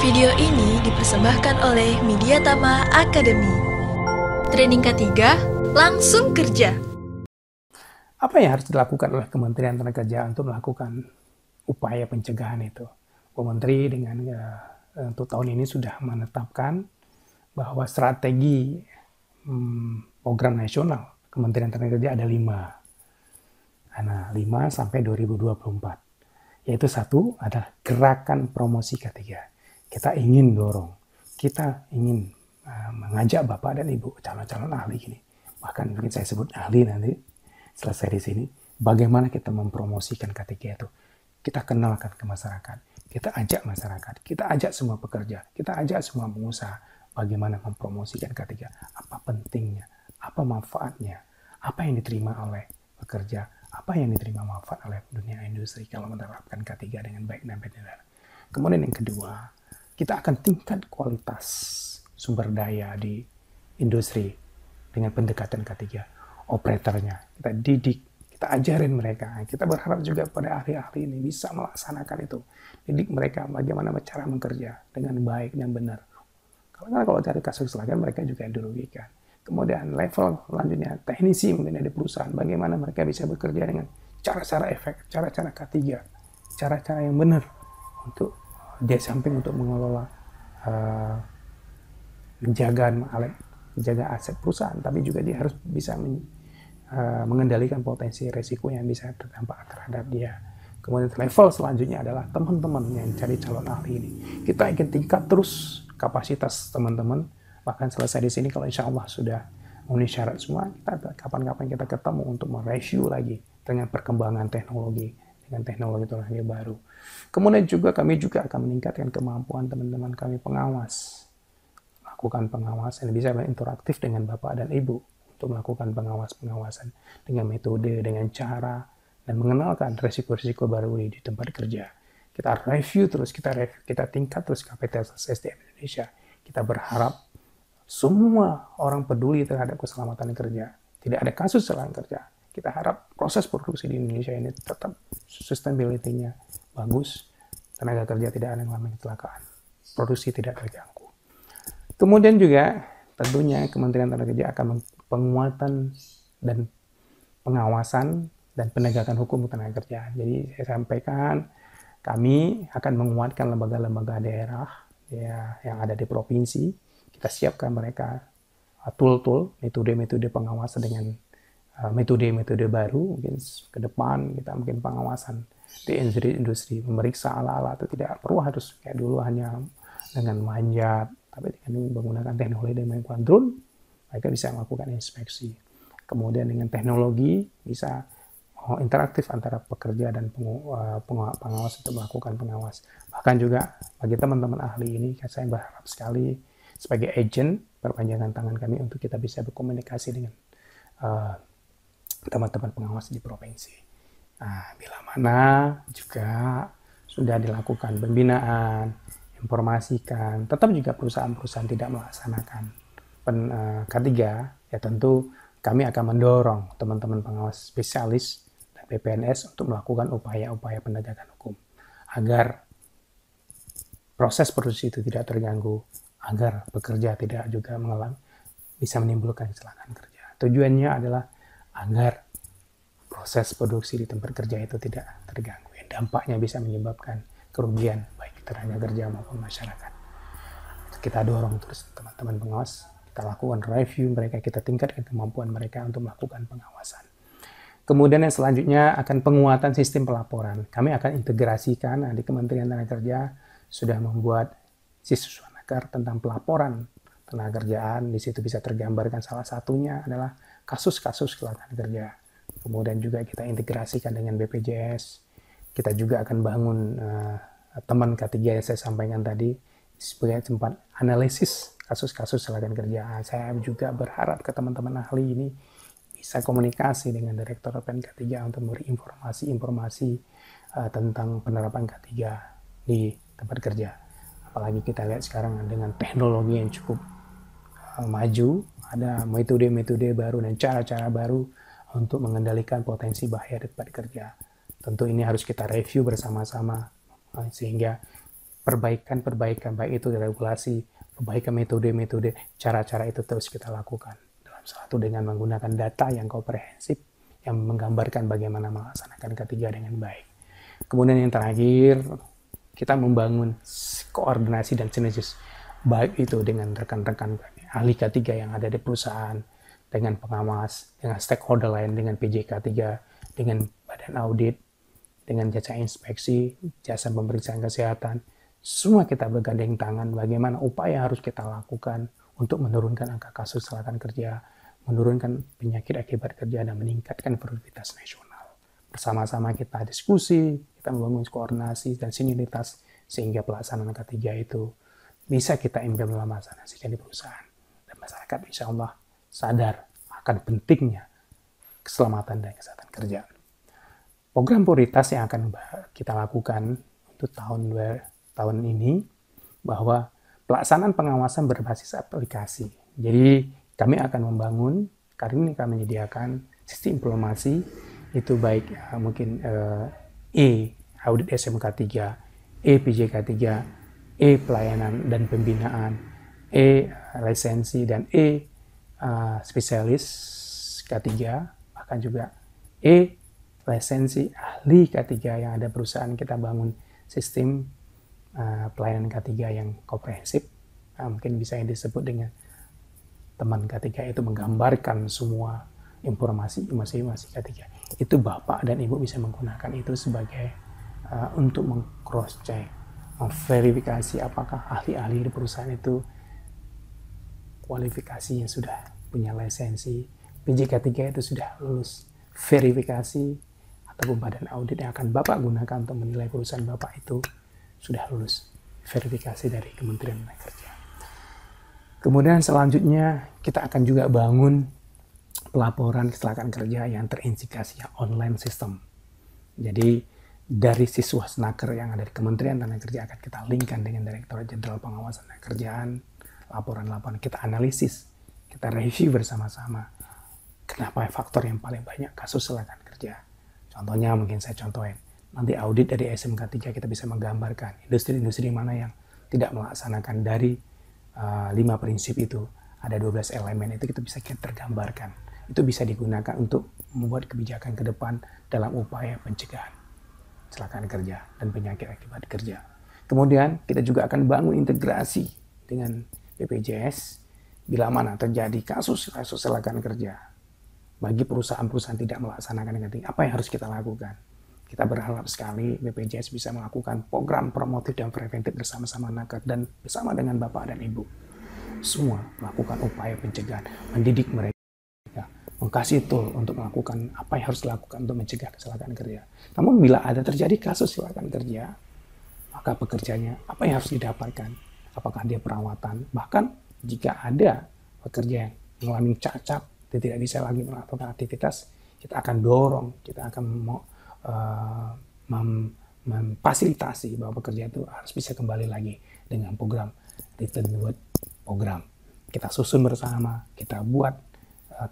Video ini dipersembahkan oleh Mediatama Academy. Training ketiga, langsung kerja. Apa yang harus dilakukan oleh Kementerian Tenagakerjaan untuk melakukan upaya pencegahan itu? Bu Menteri untuk tahun ini sudah menetapkan bahwa strategi program nasional Kementerian Tenagakerjaan ada 5. Nah, 5 sampai 2024. Yaitu satu adalah gerakan promosi K3. Kita ingin dorong, kita ingin mengajak Bapak dan Ibu calon-calon ahli ini, bahkan mungkin saya sebut ahli nanti selesai di sini, bagaimana kita mempromosikan K3 itu. Kita kenalkan ke masyarakat, kita ajak masyarakat, kita ajak semua pekerja, kita ajak semua pengusaha, bagaimana mempromosikan K3, apa pentingnya, apa manfaatnya, apa yang diterima oleh pekerja, apa yang diterima manfaat oleh dunia industri kalau menerapkan K3 dengan baik dan benar. Kemudian yang kedua, kita akan tingkat kualitas sumber daya di industri dengan pendekatan K3. Operatornya, kita didik, kita ajarin mereka. Kita berharap juga pada ahli-ahli ini bisa melaksanakan itu. Didik mereka bagaimana cara bekerja dengan baik dan benar. Karena kalau cari kasus kecelakaan mereka juga dirugikan. Kemudian level selanjutnya, teknisi mungkin di perusahaan, bagaimana mereka bisa bekerja dengan cara-cara efek, cara-cara K3, cara-cara yang benar untuk dia samping untuk mengelola menjaga aset perusahaan, tapi juga dia harus bisa mengendalikan potensi resiko yang bisa terdampak terhadap dia. Kemudian level selanjutnya adalah teman-teman yang cari calon ahli ini. Kita ingin tingkat terus kapasitas teman-teman, bahkan selesai di sini kalau insya Allah sudah memenuhi syarat semua, kita kapan-kapan kita ketemu untuk mereview lagi dengan perkembangan teknologi, dengan teknologi baru. Kemudian juga kami juga akan meningkatkan kemampuan teman-teman kami pengawas, melakukan pengawasan yang bisa interaktif dengan Bapak dan Ibu untuk melakukan pengawasan dengan metode, dengan cara, dan mengenalkan risiko-risiko baru di tempat kerja. Kita review terus, kita tingkat terus kapasitas SDM Indonesia. Kita berharap semua orang peduli terhadap keselamatan kerja. Tidak ada kasus kecelakaan kerja. Kita harap proses produksi di Indonesia ini tetap sustainability-nya bagus, tenaga kerja tidak ada yang mengalami kecelakaan, produksi tidak terganggu. Kemudian juga tentunya Kementerian Tenagakerjaan akan penguatan dan pengawasan dan penegakan hukum tenaga kerja. Jadi saya sampaikan kami akan menguatkan lembaga-lembaga daerah ya, yang ada di provinsi. Kita siapkan mereka tool-tool, metode-metode pengawasan dengan metode-metode baru. Mungkin ke depan kita mungkin pengawasan di industri memeriksa ala-ala itu tidak perlu harus kayak dulu hanya dengan manjat, tapi dengan menggunakan teknologi dan menggunakan drone mereka bisa melakukan inspeksi. Kemudian dengan teknologi bisa interaktif antara pekerja dan pengawas untuk melakukan pengawas. Bahkan juga bagi teman-teman ahli ini saya berharap sekali sebagai agent perpanjangan tangan kami untuk kita bisa berkomunikasi dengan teman-teman pengawas di provinsi. Nah, bila mana juga sudah dilakukan pembinaan, informasikan, tetap juga perusahaan-perusahaan tidak melaksanakan K3, ya tentu kami akan mendorong teman-teman pengawas spesialis dan PPNS untuk melakukan upaya-upaya penegakan hukum agar proses produksi itu tidak terganggu, agar pekerja tidak juga bisa menimbulkan kecelakaan kerja. Tujuannya adalah agar proses produksi di tempat kerja itu tidak terganggu. Dampaknya bisa menyebabkan kerugian baik tenaga kerja maupun masyarakat. Kita dorong terus teman-teman pengawas, kita lakukan review mereka, kita tingkatkan kemampuan mereka untuk melakukan pengawasan. Kemudian yang selanjutnya akan penguatan sistem pelaporan. Kami akan integrasikan di Kementerian Tenagakerjaan sudah membuat siswanaker tentang pelaporan tenagakerjaan. Di situ bisa tergambarkan salah satunya adalah kasus-kasus kecelakaan kerja. Kemudian juga kita integrasikan dengan BPJS. Kita juga akan bangun teman K3 yang saya sampaikan tadi sebagai tempat analisis kasus-kasus kecelakaan kerja. Saya juga berharap ke teman-teman ahli ini bisa komunikasi dengan Direktur K3 untuk memberi informasi-informasi tentang penerapan K3 di tempat kerja. Apalagi kita lihat sekarang dengan teknologi yang cukup maju, ada metode-metode baru dan cara-cara baru untuk mengendalikan potensi bahaya di tempat kerja. Tentu ini harus kita review bersama-sama sehingga perbaikan baik itu regulasi, perbaikan metode-metode, cara-cara itu terus kita lakukan. Dalam satu dengan menggunakan data yang komprehensif, yang menggambarkan bagaimana melaksanakan ketiga dengan baik. Kemudian yang terakhir, kita membangun koordinasi dan sinergis, baik itu dengan rekan-rekan ahli K3 yang ada di perusahaan, dengan pengawas, dengan stakeholder lain, dengan PJK3, dengan badan audit, dengan jasa inspeksi, jasa pemeriksaan kesehatan. Semua kita bergandeng tangan bagaimana upaya harus kita lakukan untuk menurunkan angka kasus kecelakaan kerja, menurunkan penyakit akibat kerja, dan meningkatkan produktivitas nasional. Bersama-sama kita diskusi, kita membangun koordinasi dan sinergitas sehingga pelaksanaan K3 itu bisa kita implementasikan di perusahaan. Dan masyarakat insya Allah sadar akan pentingnya keselamatan dan kesehatan kerja. Program prioritas yang akan kita lakukan untuk tahun ini bahwa pelaksanaan pengawasan berbasis aplikasi. Jadi kami akan membangun, kali ini kami menyediakan sistem informasi itu baik mungkin audit SMK 3, PJK 3, pelayanan dan pembinaan, lisensi dan spesialis K3, bahkan juga lisensi ahli K3 yang ada perusahaan. Kita bangun sistem pelayanan K3 yang komprehensif, mungkin bisa yang disebut dengan teman K3 itu menggambarkan semua informasi K3. Itu Bapak dan Ibu bisa menggunakan itu sebagai untuk meng-cross check, memverifikasi apakah ahli-ahli di perusahaan itu kualifikasinya sudah punya lisensi, PJK 3 itu sudah lulus verifikasi, ataupun badan audit yang akan Bapak gunakan untuk menilai perusahaan Bapak itu sudah lulus verifikasi dari Kementerian Tenaga Kerja. Kemudian selanjutnya kita akan juga bangun pelaporan kecelakaan kerja yang terintegrasi online system. Jadi dari siswa Snaker yang ada di Kementerian Tenaga Kerja akan kita linkkan dengan Direktorat Jenderal Pengawasan Kerjaan, laporan-laporan kita analisis, kita review bersama-sama. Kenapa faktor yang paling banyak kasus kecelakaan kerja? Contohnya mungkin saya contohin. Nanti audit dari SMK 3 kita bisa menggambarkan industri-industri mana yang tidak melaksanakan dari 5 prinsip itu. Ada 12 elemen itu kita bisa tergambarkan. Itu bisa digunakan untuk membuat kebijakan ke depan dalam upaya pencegahan kecelakaan kerja dan penyakit akibat kerja. Kemudian kita juga akan bangun integrasi dengan BPJS bila mana terjadi kasus kecelakaan kerja. Bagi perusahaan-perusahaan tidak melaksanakan dengan apa yang harus kita lakukan? Kita berharap sekali BPJS bisa melakukan program promotif dan preventif bersama-sama nakes dan bersama dengan Bapak dan Ibu. Semua melakukan upaya pencegahan, mendidik mereka, mengkasih tool untuk melakukan apa yang harus dilakukan untuk mencegah kecelakaan kerja. Namun bila ada terjadi kasus kecelakaan kerja, maka pekerjanya apa yang harus didapatkan? Apakah dia perawatan? Bahkan jika ada pekerja yang mengalami cacat, dia tidak bisa lagi melakukan aktivitas, kita akan dorong, kita akan memfasilitasi bahwa pekerja itu harus bisa kembali lagi dengan program Return to Work program. Kita susun bersama, kita buat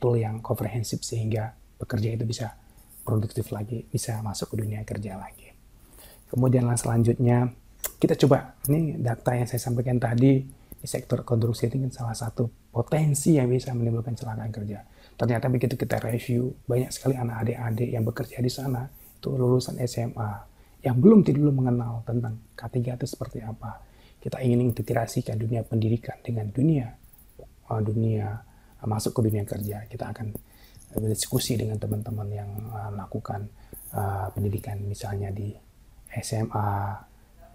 tool yang komprehensif sehingga pekerja itu bisa produktif lagi, bisa masuk ke dunia kerja lagi. Kemudian selanjutnya kita coba, ini data yang saya sampaikan tadi di sektor konstruksi itu kan salah satu potensi yang bisa menimbulkan kecelakaan kerja. Ternyata begitu kita review, banyak sekali anak adik-adik yang bekerja di sana itu lulusan SMA yang belum mengenal tentang K3 itu seperti apa. Kita ingin integrasikan dunia pendidikan dengan dunia masuk ke dunia kerja. Kita akan berdiskusi dengan teman-teman yang melakukan pendidikan misalnya di SMA,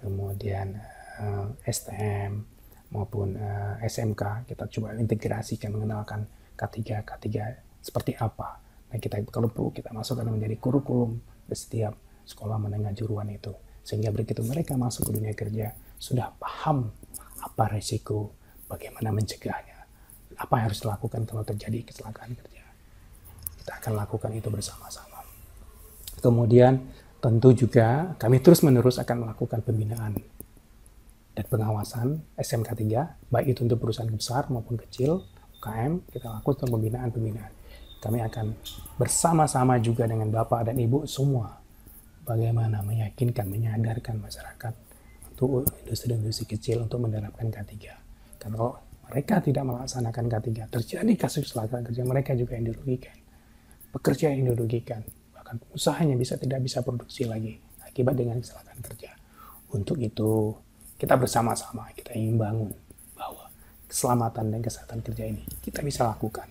kemudian STM maupun SMK. Kita coba integrasikan, mengenalkan K3 seperti apa. Nah, kita kalau perlu kita masukkan menjadi kurikulum di setiap sekolah menengah kejuruan itu. Sehingga begitu mereka masuk ke dunia kerja, sudah paham apa resiko, bagaimana mencegahnya, apa yang harus dilakukan kalau terjadi kecelakaan kerja. Kita akan lakukan itu bersama-sama. Kemudian tentu juga kami terus-menerus akan melakukan pembinaan dan pengawasan SMK 3, baik itu untuk perusahaan besar maupun kecil, UKM, kita lakukan pembinaan. Kami akan bersama-sama juga dengan Bapak dan Ibu semua bagaimana meyakinkan, menyadarkan masyarakat membantu industri-industri kecil untuk menerapkan K3. Karena kalau mereka tidak melaksanakan K3, terjadi kasus kecelakaan kerja, mereka juga yang dirugikan. Pekerja yang dirugikan, bahkan usahanya tidak bisa produksi lagi akibat dengan kecelakaan kerja. Untuk itu, kita bersama-sama, kita ingin bangun bahwa keselamatan dan kesehatan kerja ini kita bisa lakukan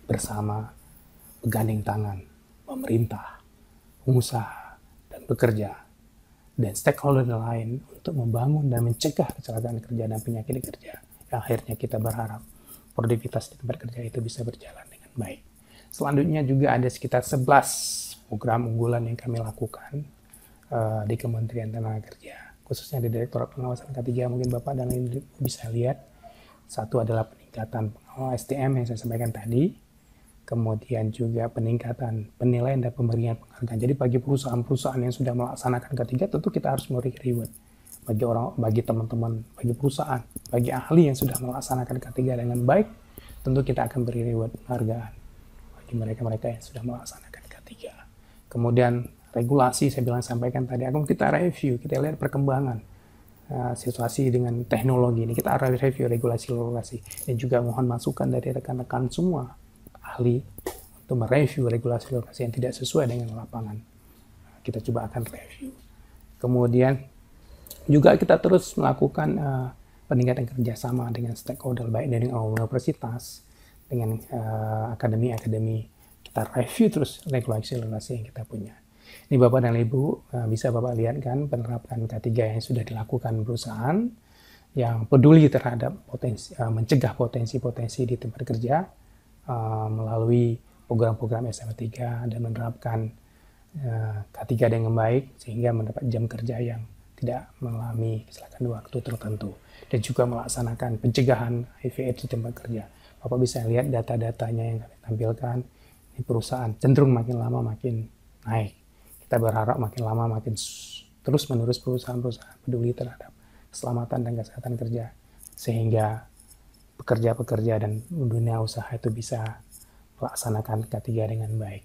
bersama, bergandeng tangan, pemerintah, pengusaha, dan pekerja, dan stakeholder lain untuk membangun dan mencegah kecelakaan kerja dan penyakit kerja. Yang akhirnya kita berharap produktivitas di tempat kerja itu bisa berjalan dengan baik. Selanjutnya juga ada sekitar 11 program unggulan yang kami lakukan di Kementerian Tenaga Kerja, khususnya di Direktorat Pengawasan K3. Mungkin Bapak dan Ibu bisa lihat. Satu adalah peningkatan SDM yang saya sampaikan tadi, kemudian juga peningkatan penilaian dan pemberian penghargaan. Jadi bagi perusahaan-perusahaan yang sudah melaksanakan K3, tentu kita harus memberi reward. Bagi teman-teman, bagi perusahaan, bagi ahli yang sudah melaksanakan K3 dengan baik, tentu kita akan beri reward penghargaan bagi mereka-mereka yang sudah melaksanakan K3. Kemudian regulasi saya sampaikan tadi, akan kita review, kita lihat perkembangan situasi dengan teknologi ini, kita review regulasi-regulasi, dan juga mohon masukan dari rekan-rekan semua ahli untuk mereview regulasi-regulasi yang tidak sesuai dengan lapangan. Kita coba akan review. Kemudian juga kita terus melakukan peningkatan kerjasama dengan stakeholder, baik dari universitas, dengan akademi-akademi. Kita review terus regulasi-regulasi yang kita punya. Ini Bapak dan Ibu, bisa Bapak lihat kan penerapan K3 yang sudah dilakukan perusahaan yang peduli terhadap mencegah potensi-potensi di tempat kerja melalui program-program SMA3 dan menerapkan K3 dengan baik sehingga mendapat jam kerja yang tidak mengalami kecelakaan waktu tertentu, dan juga melaksanakan pencegahan HIV/AIDS di tempat kerja. Bapak bisa lihat data-datanya yang kami tampilkan. Ini perusahaan cenderung makin lama makin naik. Kita berharap makin lama makin terus-menerus perusahaan-perusahaan peduli terhadap keselamatan dan kesehatan kerja, sehingga pekerja-pekerja dan dunia usaha itu bisa melaksanakan K3 dengan baik.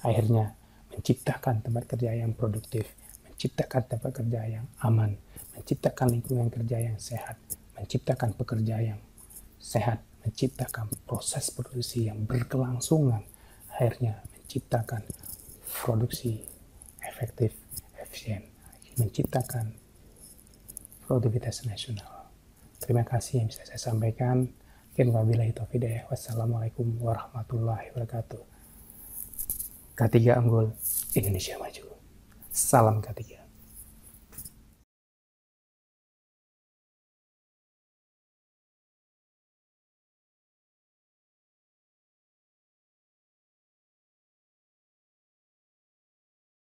Akhirnya menciptakan tempat kerja yang produktif, menciptakan tempat kerja yang aman, menciptakan lingkungan kerja yang sehat, menciptakan pekerja yang sehat, menciptakan proses produksi yang berkelangsungan, akhirnya menciptakan produksi efektif, efisien, menciptakan produktivitas nasional. Terima kasih yang bisa saya sampaikan. Wabillahi taufiq hidayah. Wassalamualaikum warahmatullahi wabarakatuh. K3 unggul, Indonesia maju. Salam K3.